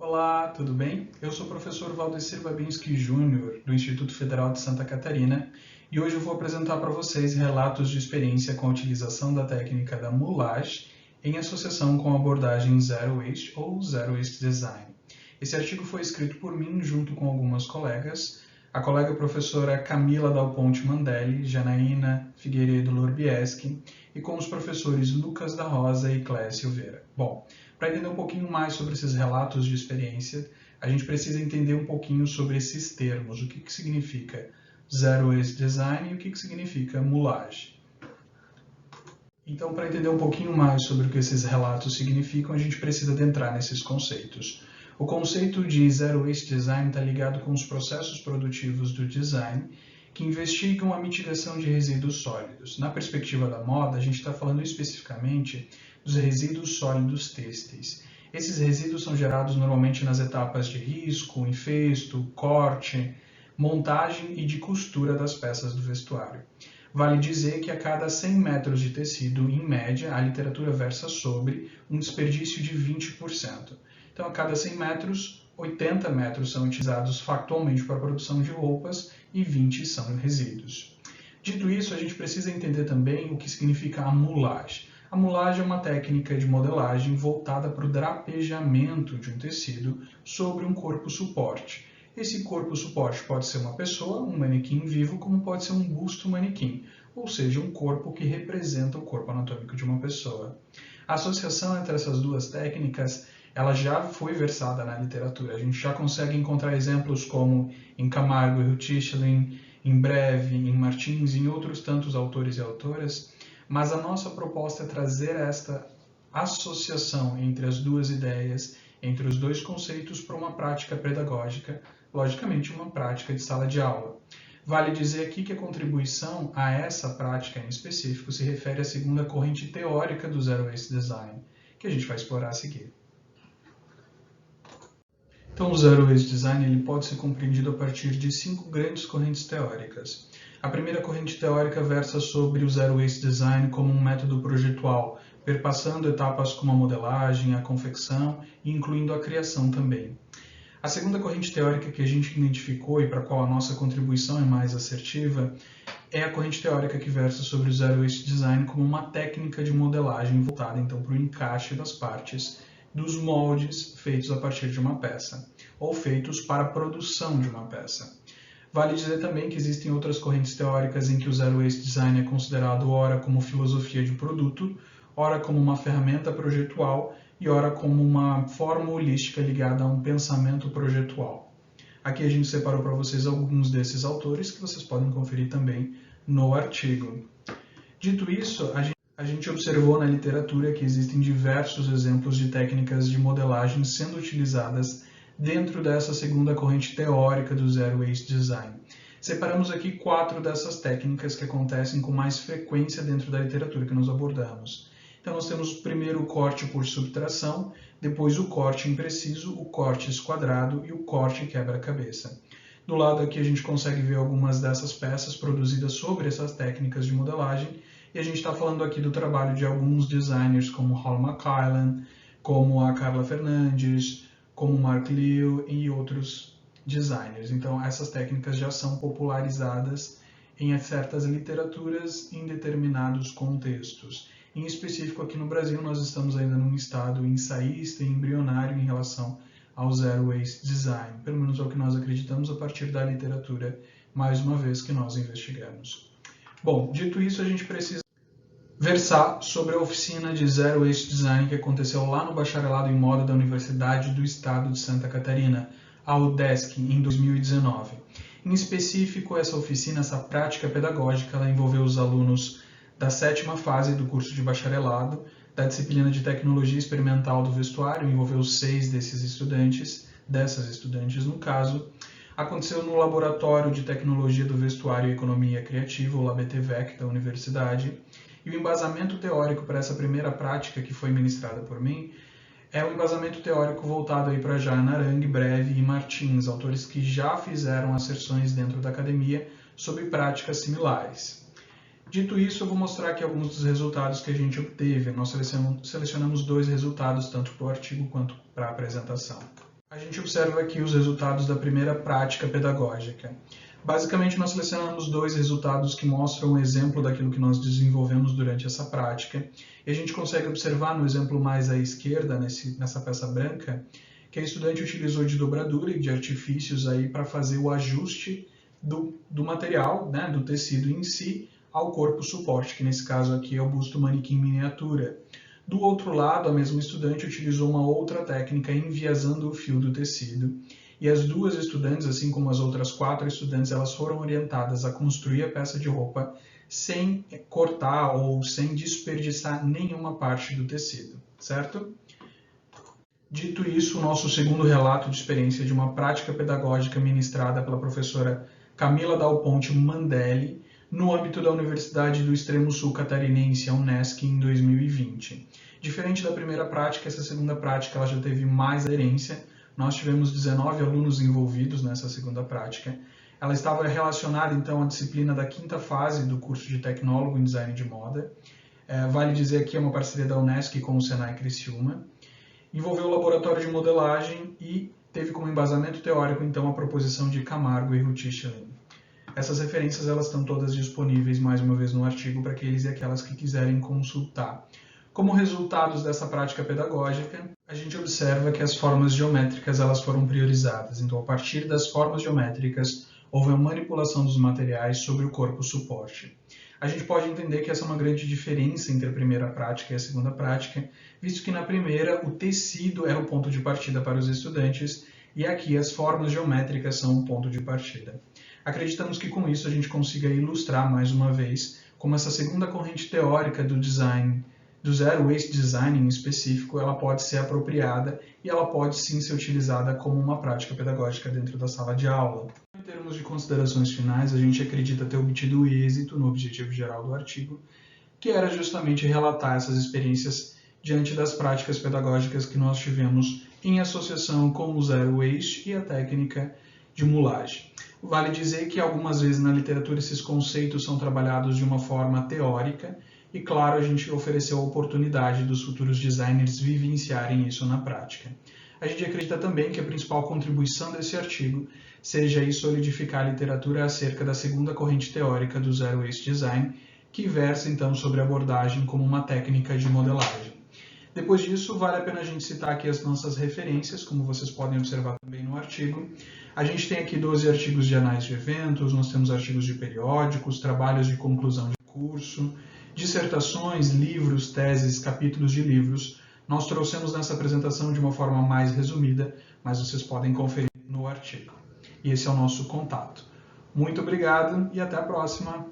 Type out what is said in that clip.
Olá, tudo bem? Eu sou o professor Valdecir Babinski Júnior, do Instituto Federal de Santa Catarina, e hoje eu vou apresentar para vocês relatos de experiência com a utilização da técnica da moulage em associação com a abordagem Zero Waste ou Zero Waste Design. Esse artigo foi escrito por mim junto com algumas colegas, a colega professora Camila Dal Ponte Mandelli, Janaína Figueiredo Lorbieski, e com os professores Lucas da Rosa e Cléia Silveira. Bom, para entender um pouquinho mais sobre esses relatos de experiência, a gente precisa entender um pouquinho sobre esses termos, o que significa Zero Waste Design e o que significa moulage. Então, para entender um pouquinho mais sobre o que esses relatos significam, a gente precisa adentrar nesses conceitos. O conceito de Zero Waste Design está ligado com os processos produtivos do design que investigam a mitigação de resíduos sólidos. Na perspectiva da moda, a gente está falando especificamente dos resíduos sólidos têxteis. Esses resíduos são gerados normalmente nas etapas de risco, infesto, corte, montagem e de costura das peças do vestuário. Vale dizer que a cada 100 metros de tecido, em média, a literatura versa sobre um desperdício de 20%. Então, a cada 100 metros, 80 metros são utilizados factualmente para a produção de roupas e 20 são resíduos. Dito isso, a gente precisa entender também o que significa a moulage. A moulage é uma técnica de modelagem voltada para o drapejamento de um tecido sobre um corpo suporte. Esse corpo suporte pode ser uma pessoa, um manequim vivo, como pode ser um busto manequim, ou seja, um corpo que representa o corpo anatômico de uma pessoa. A associação entre essas duas técnicas ela já foi versada na literatura. A gente já consegue encontrar exemplos como em Camargo e Rutschling, em Breve, em Martins e em outros tantos autores e autoras, mas a nossa proposta é trazer esta associação entre as duas ideias, entre os dois conceitos para uma prática pedagógica, logicamente uma prática de sala de aula. Vale dizer aqui que a contribuição a essa prática em específico se refere à segunda corrente teórica do Zero Waste Design, que a gente vai explorar a seguir. Então, o Zero Waste Design ele pode ser compreendido a partir de 5 grandes correntes teóricas. A primeira corrente teórica versa sobre o Zero Waste Design como um método projetual, perpassando etapas como a modelagem, a confecção e incluindo a criação também. A segunda corrente teórica que a gente identificou e para a qual a nossa contribuição é mais assertiva é a corrente teórica que versa sobre o Zero Waste Design como uma técnica de modelagem voltada então para o encaixe das partes dos moldes feitos a partir de uma peça, ou feitos para a produção de uma peça. Vale dizer também que existem outras correntes teóricas em que o Zero Waste Design é considerado ora como filosofia de produto, ora como uma ferramenta projetual e ora como uma forma holística ligada a um pensamento projetual. Aqui a gente separou para vocês alguns desses autores que vocês podem conferir também no artigo. Dito isso, a gente observou na literatura que existem diversos exemplos de técnicas de modelagem sendo utilizadas dentro dessa segunda corrente teórica do Zero Waste Design. Separamos aqui 4 dessas técnicas que acontecem com mais frequência dentro da literatura que nós abordamos. Então nós temos primeiro o corte por subtração, depois o corte impreciso, o corte esquadrado e o corte quebra-cabeça. Do lado aqui a gente consegue ver algumas dessas peças produzidas sobre essas técnicas de modelagem, e a gente está falando aqui do trabalho de alguns designers como Hal McCallan, como a Carla Fernandes, como Mark Liu e outros designers. Então essas técnicas já são popularizadas em certas literaturas em determinados contextos. Em específico aqui no Brasil nós estamos ainda num estado ensaísta e embrionário em relação ao Zero Waste Design, pelo menos é o que nós acreditamos a partir da literatura, mais uma vez que nós investigamos. Bom, dito isso, a gente precisa versar sobre a oficina de Zero Waste Design que aconteceu lá no Bacharelado em Moda da Universidade do Estado de Santa Catarina, a UDESC, em 2019. Em específico, essa oficina, essa prática pedagógica, ela envolveu os alunos da 7ª fase do curso de bacharelado, da disciplina de Tecnologia Experimental do Vestuário, envolveu 6 desses estudantes, dessas estudantes no caso. Aconteceu no Laboratório de Tecnologia do Vestuário e Economia Criativa, o LabTVEC, da universidade. E o embasamento teórico para essa primeira prática que foi ministrada por mim é um embasamento teórico voltado aí para Jana Arang, Breve e Martins, autores que já fizeram asserções dentro da academia sobre práticas similares. Dito isso, eu vou mostrar aqui alguns dos resultados que a gente obteve. Nós selecionamos 2 resultados, tanto para o artigo quanto para a apresentação. A gente observa aqui os resultados da primeira prática pedagógica. Basicamente, nós selecionamos 2 resultados que mostram um exemplo daquilo que nós desenvolvemos durante essa prática. E a gente consegue observar no exemplo mais à esquerda, nessa peça branca, que a estudante utilizou de dobradura e de artifícios aí para fazer o ajuste do material, né, do tecido em si, ao corpo suporte, que nesse caso aqui é o busto manequim miniatura. Do outro lado, a mesma estudante utilizou uma outra técnica enviesando o fio do tecido. E as 2 estudantes, assim como as outras 4 estudantes, elas foram orientadas a construir a peça de roupa sem cortar ou sem desperdiçar nenhuma parte do tecido, certo? Dito isso, o nosso segundo relato de experiência de uma prática pedagógica ministrada pela professora Camila Dal Ponte Mandelli, no âmbito da Universidade do Extremo Sul Catarinense, a Unesc, em 2020. Diferente da primeira prática, essa segunda prática ela já teve mais aderência. Nós tivemos 19 alunos envolvidos nessa segunda prática. Ela estava relacionada, então, à disciplina da 5ª fase do curso de Tecnólogo em Design de Moda. Vale dizer que é uma parceria da Unesc com o Senai Criciúma. Envolveu o laboratório de modelagem e teve como embasamento teórico, então, a proposição de Camargo e Rutischelin. Essas referências elas estão todas disponíveis, mais uma vez, no artigo para aqueles e aquelas que quiserem consultar. Como resultados dessa prática pedagógica, a gente observa que as formas geométricas elas foram priorizadas. Então, a partir das formas geométricas, houve a manipulação dos materiais sobre o corpo suporte. A gente pode entender que essa é uma grande diferença entre a primeira prática e a segunda prática, visto que na primeira o tecido era o ponto de partida para os estudantes e aqui as formas geométricas são o ponto de partida. Acreditamos que com isso a gente consiga ilustrar mais uma vez como essa segunda corrente teórica do design, do Zero Waste Design em específico, ela pode ser apropriada e ela pode sim ser utilizada como uma prática pedagógica dentro da sala de aula. Em termos de considerações finais, a gente acredita ter obtido êxito no objetivo geral do artigo, que era justamente relatar essas experiências diante das práticas pedagógicas que nós tivemos em associação com o Zero Waste e a técnica de mulagem. Vale dizer que algumas vezes na literatura esses conceitos são trabalhados de uma forma teórica e, claro, a gente ofereceu a oportunidade dos futuros designers vivenciarem isso na prática. A gente acredita também que a principal contribuição desse artigo seja aí solidificar a literatura acerca da segunda corrente teórica do Zero Waste Design, que versa então sobre a abordagem como uma técnica de modelagem. Depois disso, vale a pena a gente citar aqui as nossas referências, como vocês podem observar também no artigo. A gente tem aqui 12 artigos de análise de eventos, nós temos artigos de periódicos, trabalhos de conclusão de curso, dissertações, livros, teses, capítulos de livros. Nós trouxemos nessa apresentação de uma forma mais resumida, mas vocês podem conferir no artigo. E esse é o nosso contato. Muito obrigado e até a próxima!